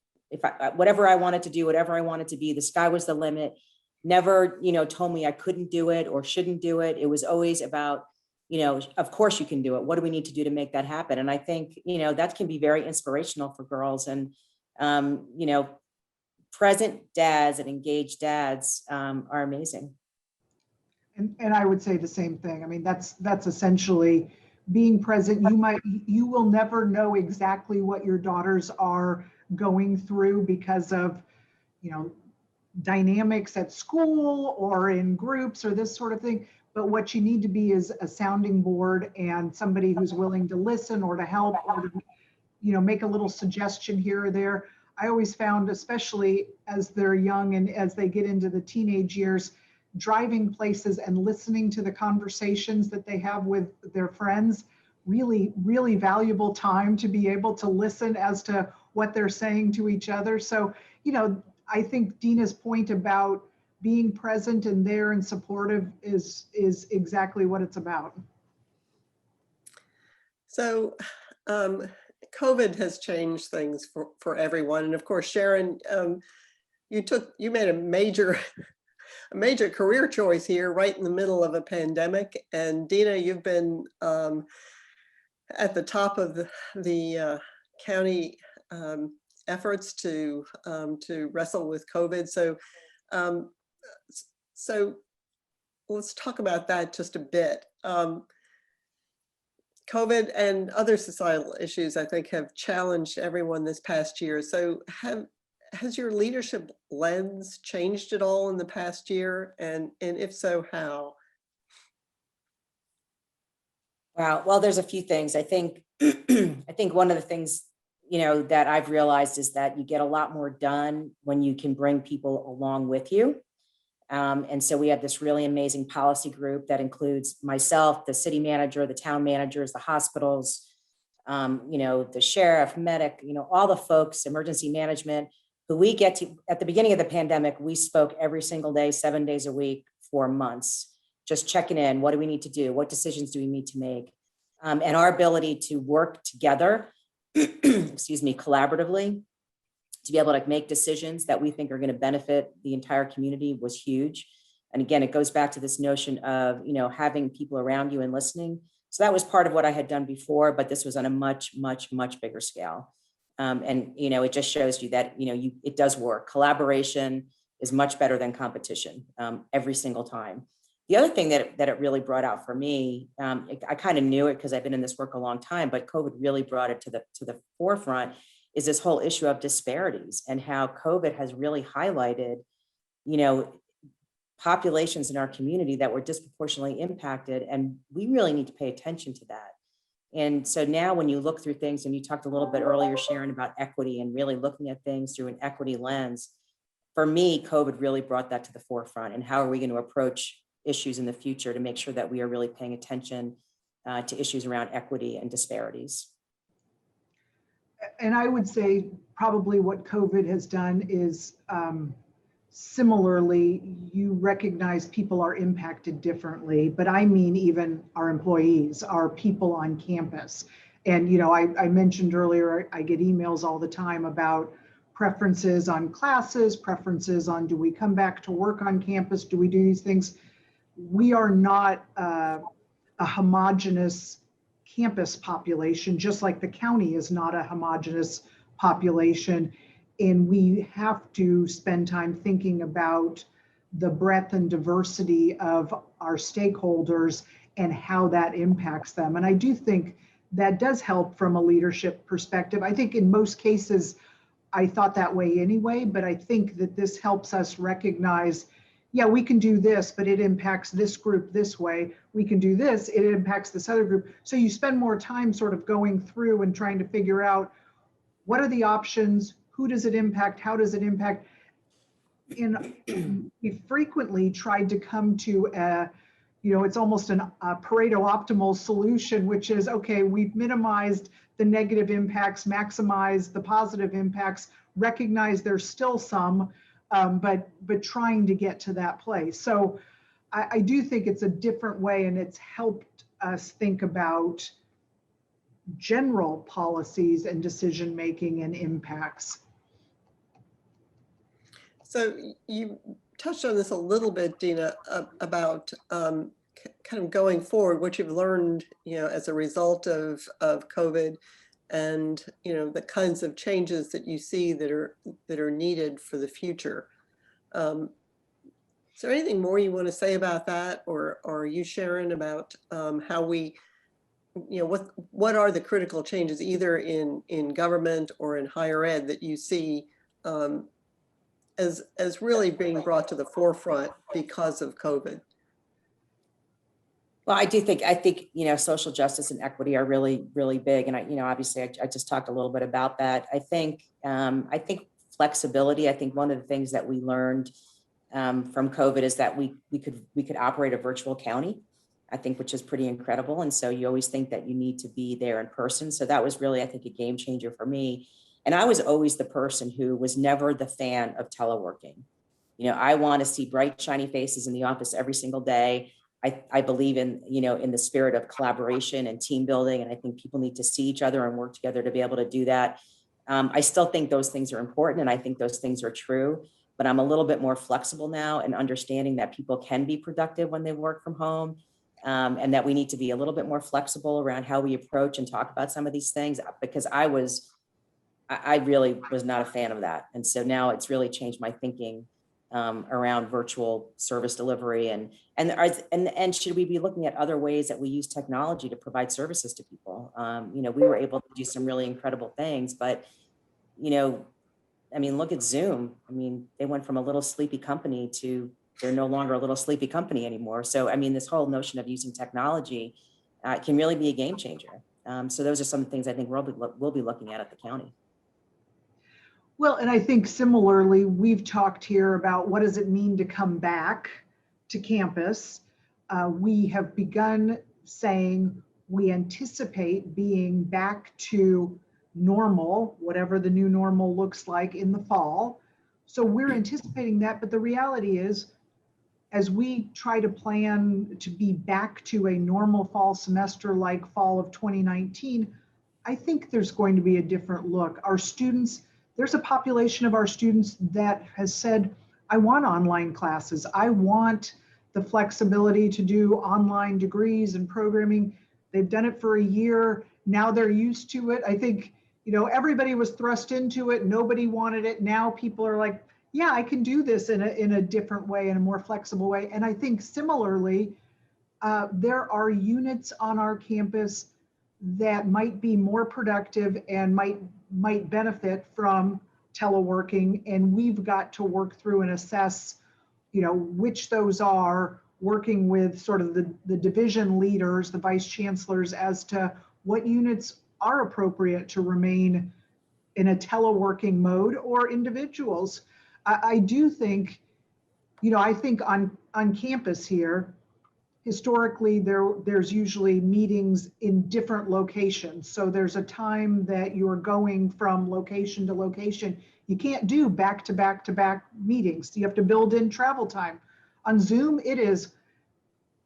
whatever I wanted to do, whatever I wanted to be, the sky was the limit. Never, you know, told me I couldn't do it or shouldn't do it. It was always about, you know, of course you can do it. What do we need to do to make that happen? And I think, you know, that can be very inspirational for girls. And, you know, present dads and engaged dads are amazing. And I would say the same thing. I mean, that's essentially being present. You will never know exactly what your daughters are going through because of, you know, dynamics at school or in groups or this sort of thing. But what you need to be is a sounding board and somebody who's willing to listen or to help or to, you know, make a little suggestion here or there. I always found, especially as they're young and as they get into the teenage years, driving places and listening to the conversations that they have with their friends, really, really valuable time to be able to listen as to what they're saying to each other. So, you know, I think Dena's point about being present and there and supportive is exactly what it's about. So COVID has changed things for everyone. And of course, Sharon, you made a major career choice here right in the middle of a pandemic. And Dena, you've been at the top of the county efforts to wrestle with COVID. So let's talk about that just a bit. COVID and other societal issues, I think, have challenged everyone this past year. So has your leadership lens changed at all in the past year? And if so, how? Wow. Well, there's a few things. I think one of the things, you know, that I've realized is that you get a lot more done when you can bring people along with you. And so we have this really amazing policy group that includes myself, the city manager, the town managers, the hospitals, you know, the sheriff, medic, you know, all the folks, emergency management, who we get to, at the beginning of the pandemic, we spoke every single day, 7 days a week for months, just checking in. What do we need to do? What decisions do we need to make? And our ability to work together, excuse me, collaboratively, to be able to make decisions that we think are going to benefit the entire community was huge. And again, it goes back to this notion of, you know, having people around you and listening. So that was part of what I had done before, but this was on a much, much, much bigger scale. And, you know, it just shows you that, you know, it does work. Collaboration is much better than competition every single time. The other thing that it really brought out for me, I kind of knew it because I've been in this work a long time, but COVID really brought it to the forefront, is this whole issue of disparities and how COVID has really highlighted, populations in our community that were disproportionately impacted, and we really need to pay attention to that. And so now when you look through things, and you talked a little bit earlier, Sharon, about equity and really looking at things through an equity lens, for me, COVID really brought that to the forefront. And how are we going to approach issues in the future to make sure that we are really paying attention to issues around equity and disparities? And I would say probably what COVID has done is similarly, you recognize people are impacted differently, but I mean even our employees, our people on campus. And I mentioned earlier, I get emails all the time about preferences on classes, preferences on, do we come back to work on campus? Do we do these things? We are not a homogeneous campus population, just like the county is not a homogeneous population. And we have to spend time thinking about the breadth and diversity of our stakeholders and how that impacts them. And I do think that does help from a leadership perspective. I think in most cases, I thought that way anyway, but I think that this helps us recognize, yeah, we can do this, but it impacts this group this way. We can do this, it impacts this other group. So you spend more time sort of going through and trying to figure out what are the options, who does it impact, how does it impact? And we frequently tried to come to it's almost a Pareto optimal solution, which is, okay, we've minimized the negative impacts, maximized the positive impacts, recognize there's still some, but trying to get to that place. So I do think it's a different way, and it's helped us think about general policies and decision-making and impacts. So you touched on this a little bit, Dena, about kind of going forward, what you've learned, as a result of COVID, and the kinds of changes that you see that are needed for the future. Is there anything more you want to say about that, or are you, Sharon, about how we, what are the critical changes either in government or in higher ed that you see as really being brought to the forefront because of COVID? Well, I think, social justice and equity are really, really big. And obviously I just talked a little bit about that. I think flexibility, I think one of the things that we learned from COVID is that we could operate a virtual county, I think, which is pretty incredible. And so you always think that you need to be there in person. So that was really, I think, a game changer for me. And I was always the person who was never the fan of teleworking. I want to see bright, shiny faces in the office every single day. I believe in, in the spirit of collaboration and team building. And I think people need to see each other and work together to be able to do that. I still think those things are important, and I think those things are true, but I'm a little bit more flexible now and understanding that people can be productive when they work from home, and that we need to be a little bit more flexible around how we approach and talk about some of these things, because I really was not a fan of that. And so now it's really changed my thinking around virtual service delivery, and should we be looking at other ways that we use technology to provide services to people? We were able to do some really incredible things, but look at Zoom. They went from a little sleepy company to they're no longer a little sleepy company anymore. So this whole notion of using technology can really be a game changer. So those are some things I think we'll be looking at the county. Well, and I think similarly, we've talked here about what does it mean to come back to campus. We have begun saying we anticipate being back to normal, whatever the new normal looks like, in the fall. So we're anticipating that, but the reality is, as we try to plan to be back to a normal fall semester like fall of 2019, I think there's going to be a different look. Our students, there's a population of our students that has said, I want online classes. I want the flexibility to do online degrees and programming. They've done it for a year. Now they're used to it. I think, everybody was thrust into it. Nobody wanted it. Now people are like, yeah, I can do this in a different way, in a more flexible way. And I think similarly, there are units on our campus that might be more productive and might benefit from teleworking. And we've got to work through and assess, which those are, working with sort of the division leaders, the vice chancellors, as to what units are appropriate to remain in a teleworking mode, or individuals. I do think, I think on campus here, historically there's usually meetings in different locations. So there's a time that you're going from location to location. You can't do back to back to back meetings. You have to build in travel time. On Zoom, it is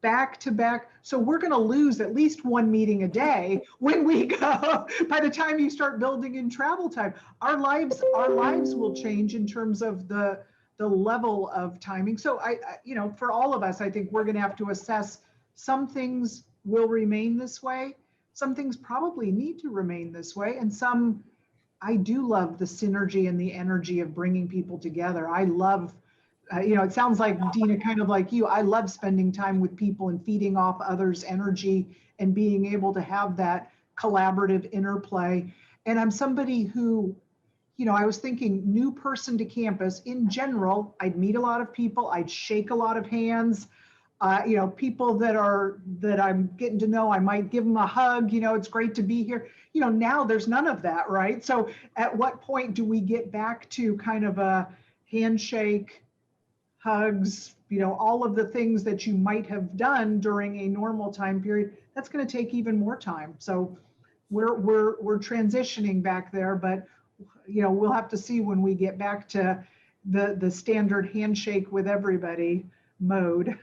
back to back. So we're going to lose at least one meeting a day when we go. By the time you start building in travel time, our lives will change in terms of the level of timing. So for all of us, I think we're going to have to assess, some things will remain this way. Some things probably need to remain this way. And some, I do love the synergy and the energy of bringing people together. I love, it sounds like, Dena, kind of like you, I love spending time with people and feeding off others' energy and being able to have that collaborative interplay. And I'm somebody who, I was thinking, new person to campus in general, I'd meet a lot of people, I'd shake a lot of hands, people that I'm getting to know, I might give them a hug, it's great to be here. Now there's none of that, right? So at what point do we get back to kind of a handshake, hugs, all of the things that you might have done during a normal time period? That's going to take even more time. So we're transitioning back there, but we'll have to see when we get back to the standard handshake with everybody mode.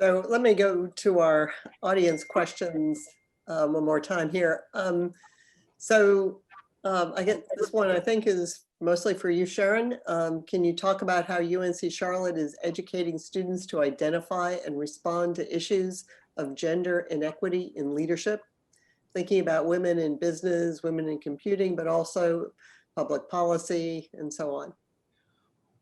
So let me go to our audience questions one more time here. I get this one, I think, is mostly for you, Sharon. Can you talk about how UNC Charlotte is educating students to identify and respond to issues of gender inequity in leadership, thinking about women in business, women in computing, but also public policy and so on?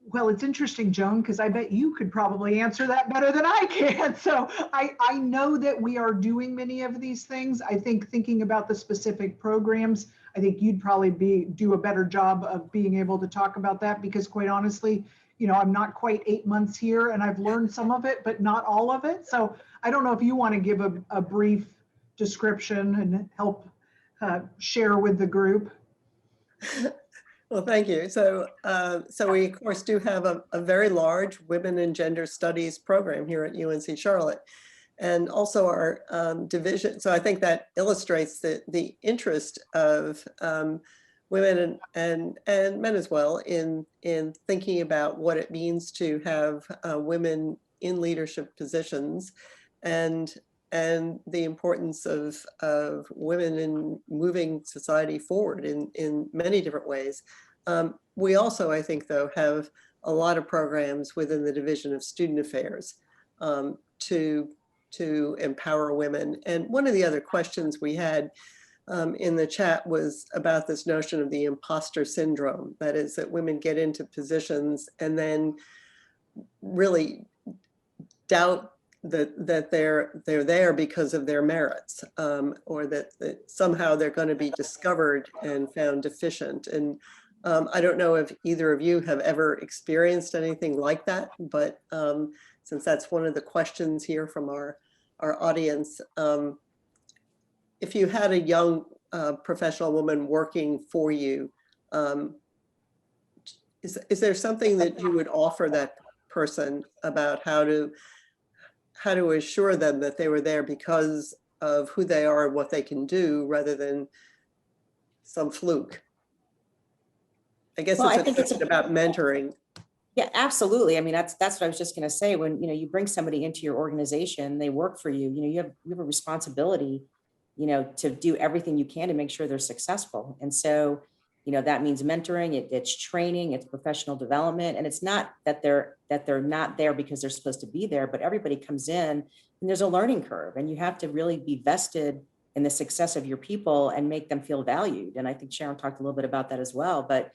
Well, it's interesting, Joan, because I bet you could probably answer that better than I can. So I know that we are doing many of these things. I think thinking about the specific programs, I think you'd probably do a better job of being able to talk about that, because quite honestly, I'm not quite 8 months here and I've learned some of it, but not all of it. So I don't know if you want to give a brief description and help share with the group. Well, thank you. So we, of course, do have a very large women and gender studies program here at UNC Charlotte, and also our division. So I think that illustrates the interest of women and men as well in thinking about what it means to have women in leadership positions, and the importance of women in moving society forward in many different ways. We also, I think, though, have a lot of programs within the Division of Student Affairs to empower women. And one of the other questions we had in the chat was about this notion of the imposter syndrome. That is, that women get into positions and then really doubt that they're there because of their merits, or that somehow they're going to be discovered and found deficient. And I don't know if either of you have ever experienced anything like that, but since that's one of the questions here from our audience, if you had a young professional woman working for you, is there something that you would offer that person about how to assure them that they were there because of who they are and what they can do, rather than some fluke? I guess Well, it's I think it's about mentoring. Yeah, absolutely. I mean, that's what I was just going to say. When you bring somebody into your organization, they work for you. You have a responsibility, to do everything you can to make sure they're successful. And so, that means mentoring. It's training. It's professional development. And it's not that they're not there because they're supposed to be there, but everybody comes in and there's a learning curve, and you have to really be vested in the success of your people and make them feel valued. And I think Sharon talked a little bit about that as well. But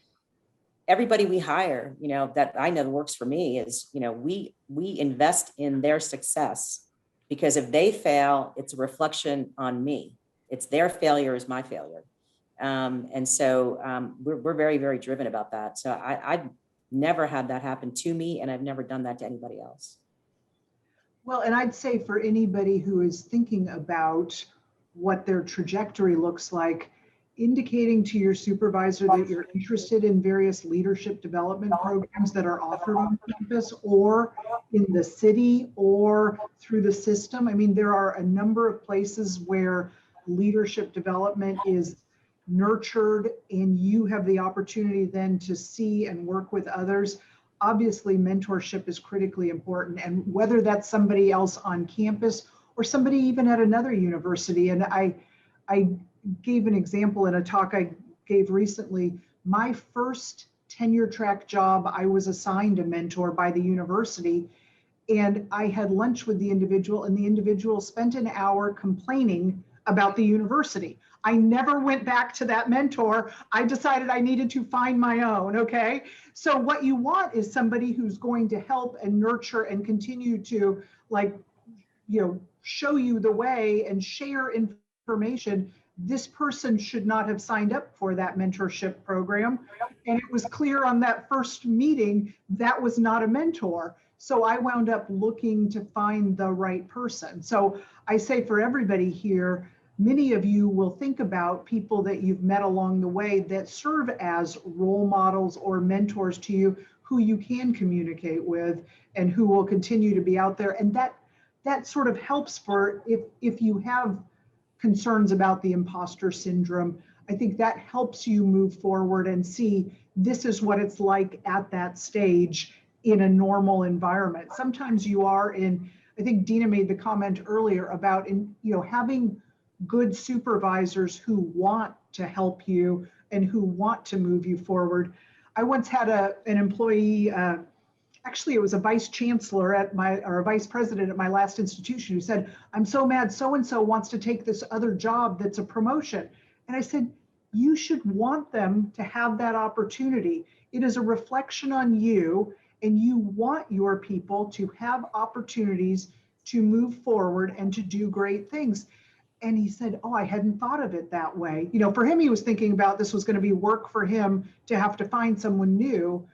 everybody we hire, that I know works for me is, we invest in their success, because if they fail, it's a reflection on me. It's their failure is my failure. And so we're very, very driven about that. So I've never had that happen to me, and I've never done that to anybody else. Well, and I'd say for anybody who is thinking about what their trajectory looks like, indicating to your supervisor that you're interested in various leadership development programs that are offered on campus or in the city or through the system. I mean, there are a number of places where leadership development is nurtured and you have the opportunity then to see and work with others. Obviously, mentorship is critically important, and whether that's somebody else on campus or somebody even at another university. And I gave an example in a talk I gave recently. My first tenure track job, I was assigned a mentor by the university, and I had lunch with the individual, and the individual spent an hour complaining about the university. I never went back to that mentor. I decided I needed to find my own, okay? So what you want is somebody who's going to help and nurture and continue to, like, show you the way and share information. This person should not have signed up for that mentorship program. And it was clear on that first meeting that was not a mentor. So I wound up looking to find the right person. So I say for everybody here, many of you will think about people that you've met along the way that serve as role models or mentors to you, who you can communicate with and who will continue to be out there. And that sort of helps for if you have concerns about the imposter syndrome. I think that helps you move forward and see this is what it's like at that stage in a normal environment. Sometimes you are in, I think Dena made the comment earlier about having good supervisors who want to help you and who want to move you forward. I once had an employee, actually it was a vice chancellor or a vice president at my last institution, who said, "I'm so mad so-and-so wants to take this other job that's a promotion." And I said, you should want them to have that opportunity. It is a reflection on you, and you want your people to have opportunities to move forward and to do great things. And he said, "Oh, I hadn't thought of it that way." For him, he was thinking about this was going to be work for him to have to find someone new.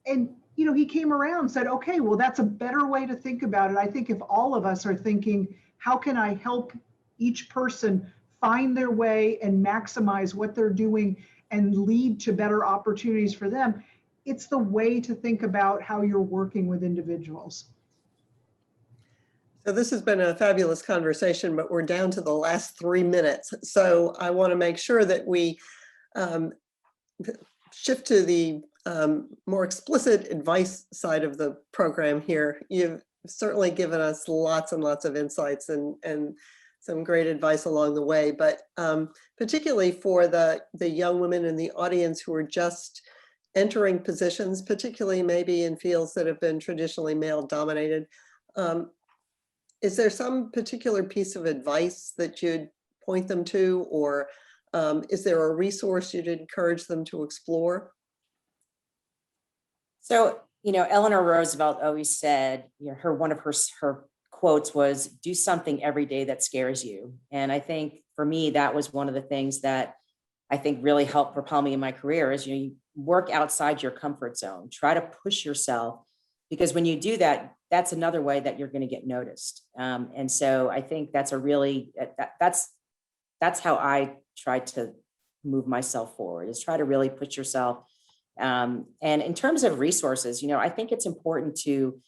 And, he came around and said, okay, well, that's a better way to think about it. I think if all of us are thinking, how can I help each person find their way and maximize what they're doing and lead to better opportunities for them, it's the way to think about how you're working with individuals. So this has been a fabulous conversation, but we're down to the last 3 minutes. So I want to make sure that we shift to the more explicit advice side of the program here. You've certainly given us lots and lots of insights and some great advice along the way, but particularly for the young women in the audience who are just entering positions, particularly maybe in fields that have been traditionally male dominated. Is there some particular piece of advice that you'd point them to, or is there a resource you'd encourage them to explore? So, Eleanor Roosevelt always said, one of her quotes was, "Do something every day that scares you." And I think for me, that was one of the things that I think really helped propel me in my career is, you work outside your comfort zone, try to push yourself, because when you do that, that's another way that you're going to get noticed. And so I think that's that's how I try to move myself forward, is try to really put yourself. And in terms of resources, I think it's important to,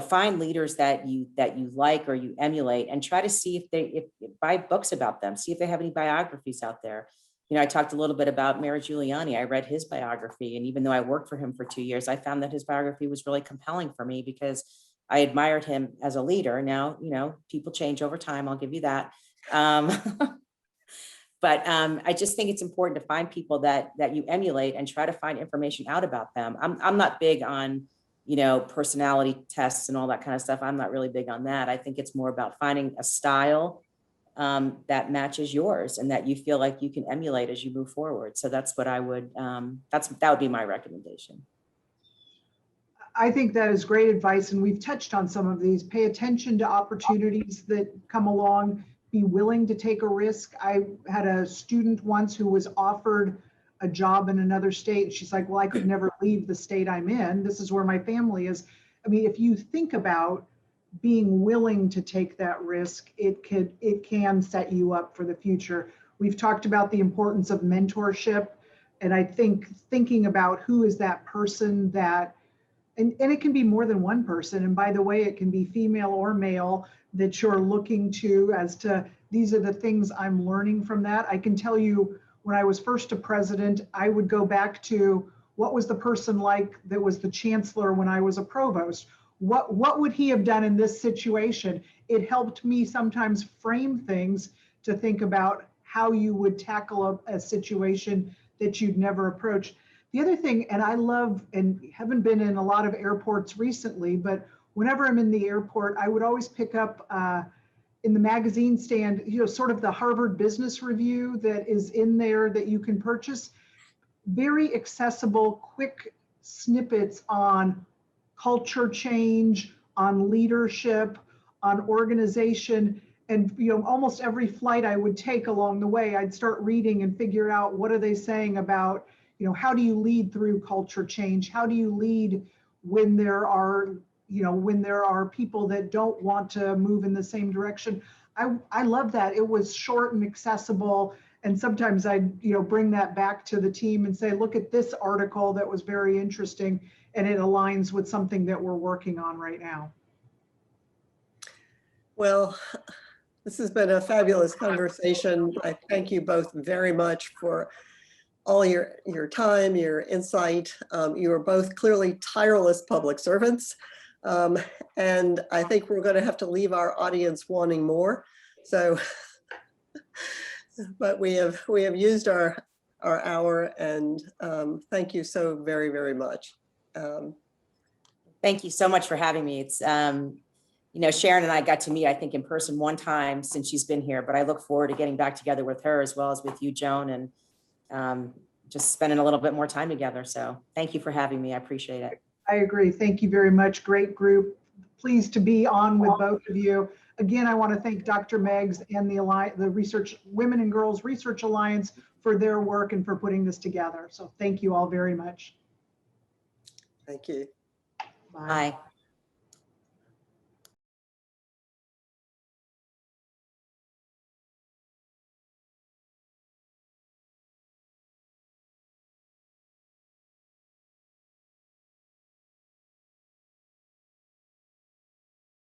find leaders that you like or you emulate, and try to see if buy books about them, see if they have any biographies out there. I talked a little bit about Mayor Giuliani. I read his biography, and even though I worked for him for 2 years, I found that his biography was really compelling for me because I admired him as a leader. Now, people change over time, I'll give you that. But I just think it's important to find people that you emulate and try to find information out about them. I'm not big on, personality tests and all that kind of stuff. I'm not really big on that. I think it's more about finding a style that matches yours and that you feel like you can emulate as you move forward. So that's what I would, that would be my recommendation. I think that is great advice, and we've touched on some of these. Pay attention to opportunities that come along, be willing to take a risk. I had a student once who was offered a job in another state. She's like, well, I could never leave the state I'm in. This is where my family is. I mean, if you think about being willing to take that risk, it can set you up for the future. We've talked about the importance of mentorship, and I think thinking about who is that person that, and it can be more than one person. And by the way, it can be female or male that you're looking to as to, these are the things I'm learning from that. I can tell you, when I was first a president, I would go back to what was the person like that was the chancellor when I was a provost? What would he have done in this situation? It helped me sometimes frame things to think about how you would tackle a situation that you'd never approached. The other thing, and I love, and haven't been in a lot of airports recently, but whenever I'm in the airport, I would always pick up in the magazine stand, you know, sort of the Harvard Business Review that is in there that you can purchase. Very accessible, quick snippets on culture change, on leadership, on organization. And, you know, almost every flight I would take along the way, I'd start reading and figure out what are they saying about, you know, how do you lead through culture change? How do you lead when there are, you know, when there are people that don't want to move in the same direction? I love that. It was short and accessible. And sometimes I'd, you know, bring that back to the team and say, look at this article that was very interesting, and it aligns with something that we're working on right now. Well, this has been a fabulous conversation. I thank you both very much for all your time, your insight. You are both clearly tireless public servants. And I think we're going to have to leave our audience wanting more. So, but we have used our hour, and thank you so very, very much. Thank you so much for having me. It's, you know, Sharon and I got to meet, I think, in person one time since she's been here, but I look forward to getting back together with her as well as with you, Joan, and just spending a little bit more time together. So thank you for having me. I appreciate it. I agree. Thank you very much. Great group. Pleased to be on with both of you. Again, I want to thank Dr. Meggs and the Women and Girls Research Alliance for their work and for putting this together. So thank you all very much. Thank you. Bye. Bye.